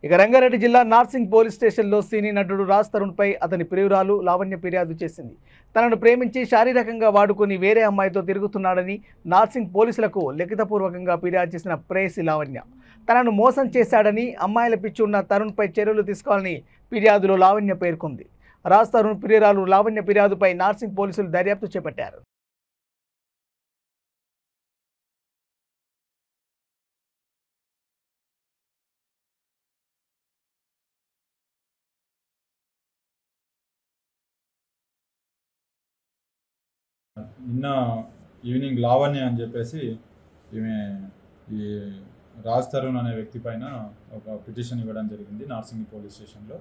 ఇక రంగారెడ్డి జిల్లా నార్సింగ్ పోలీస్ స్టేషన్లో సినీ నటుడు రాజ్ తరుణ్పై అతని ప్రియురాలు లావణ్య ఫిర్యాదు చేసింది. తనను ప్రేమించి శారీరకంగా వాడుకొని వేరే అమ్మాయితో తిరుగుతున్నాడని నార్సింగ్ పోలీసులకు లిఖితపూర్వకంగా ఫిర్యాదు చేసిన ప్రేయసి లావణ్య తనను మోసం చేశాడని, అమ్మాయిల పిచ్చి ఉన్న తరుణ్పై చర్యలు తీసుకోవాలని ఫిర్యాదులో లావణ్య పేర్కొంది. రాజ్ తరుణ్ ప్రియురాలు లావణ్య ఫిర్యాదుపై నార్సింగ్ పోలీసులు దర్యాప్తు చేపట్టారు. నిన్న ఈవినింగ్ లావణ్య అని చెప్పేసి ఈమె ఈ రాజ్ తరుణ్ అనే వ్యక్తి పైన ఒక పిటిషన్ ఇవ్వడం జరిగింది నార్సింగ్ పోలీస్ స్టేషన్లో.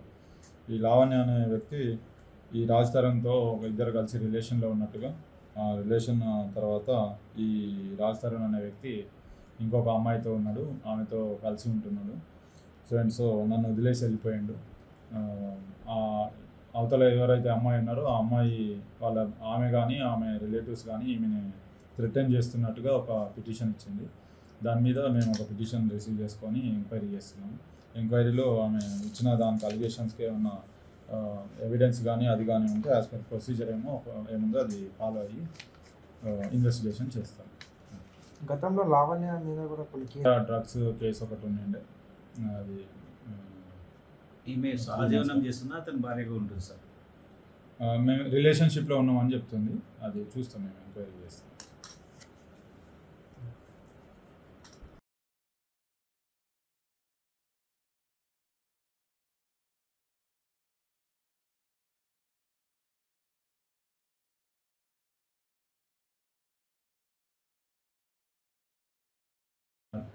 ఈ లావణ్య అనే వ్యక్తి ఈ రాజ్ తరుణ్తో ఒక ఇద్దరు కలిసి రిలేషన్లో ఉన్నట్టుగా, ఆ రిలేషన్ తర్వాత ఈ రాజ్ తరుణ్ అనే వ్యక్తి ఇంకొక అమ్మాయితో ఉన్నాడు, ఆమెతో కలిసి ఉంటున్నాడు. సో నన్ను వదిలేసి వెళ్ళిపోయాడు. అవతల ఎవరైతే అమ్మాయి ఉన్నారో ఆ అమ్మాయి ఆమె కానీ ఆమె రిలేటివ్స్ కానీ ఈమెని థ్రెటన్ చేస్తున్నట్టుగా ఒక పిటిషన్ ఇచ్చింది. దాని మీద మేము ఒక పిటిషన్ రిసీవ్ చేసుకొని ఎంక్వైరీ చేస్తున్నాము. ఎంక్వైరీలో ఆమె ఇచ్చిన దానికి అలిగేషన్స్కి ఏమన్నా ఎవిడెన్స్ కానీ అది కానీ ఉంటే యాజ్ పర్ ప్రొసీజర్ ఏముందో అది ఫాలో అయ్యి ఇన్వెస్టిగేషన్ చేస్తాం. గతంలో లావణ్య మీద కూడా డ్రగ్స్ కేసు ఒకటి ఉండే, అది ఈమె సహజీవనం చేస్తున్నా అతని భార్యగా ఉంటుంది సార్. మేము రిలేషన్షిప్లో ఉన్నామని చెప్తుంది. అది చూస్తాం, మేము ఎంక్వైరీ చేస్తాం.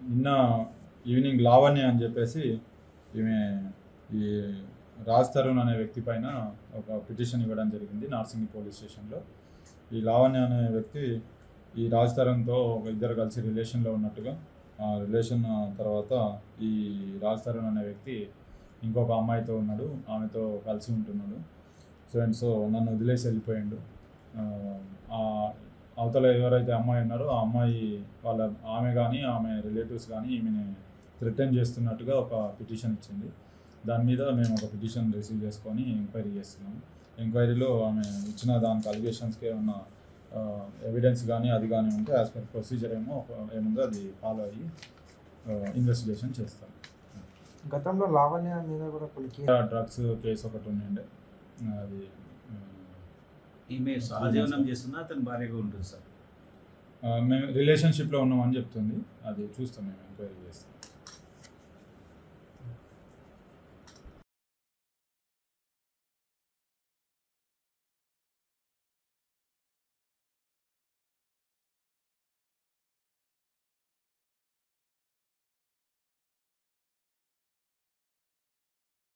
నిన్న ఈవినింగ్ లావణ్య అని చెప్పేసి ఈమె ఈ రాజ్ తరుణ్ అనే వ్యక్తి పైన ఒక పిటిషన్ ఇవ్వడం జరిగింది నార్సింగ్ పోలీస్ స్టేషన్లో. ఈ లావణ్య అనే వ్యక్తి ఈ రాజ్ తరుణ్తో ఒక ఇద్దరు కలిసి రిలేషన్లో ఉన్నట్టుగా, ఆ రిలేషన్ తర్వాత ఈ రాజ్ తరుణ్ అనే వ్యక్తి ఇంకొక అమ్మాయితో ఉన్నాడు, ఆమెతో కలిసి ఉంటున్నాడు. సో నన్ను వదిలేసి వెళ్ళిపోయాడు. అవతల ఎవరైతే అమ్మాయి ఉన్నారో ఆ అమ్మాయి ఆమె కానీ ఆమె రిలేటివ్స్ కానీ ఈమెని థ్రెటన్ చేస్తున్నట్టుగా ఒక పిటిషన్ ఇచ్చింది. దాని మీద మేము ఒక పిటిషన్ రిసీవ్ చేసుకొని ఎంక్వైరీ చేస్తున్నాము. ఎంక్వైరీలో ఆమె ఇచ్చిన దానికి అలిగేషన్స్కి ఏమన్నా ఎవిడెన్స్ కానీ అది కానీ ఉంటే యాజ్ పర్ ప్రొసీజర్ ఏముందో అది ఫాలో అయ్యి ఇన్వెస్టిగేషన్ చేస్తాం. గతంలో లావణ్య మీద కూడా డ్రగ్స్ కేసు ఒకటి ఉండే, అది ఈమె సహజీవనం చేస్తున్నా అతని భార్యగా ఉంటుంది సార్. మేము రిలేషన్షిప్లో ఉన్నామని చెప్తుంది. అది చూస్తాం, మేము ఎంక్వైరీ చేస్తాం.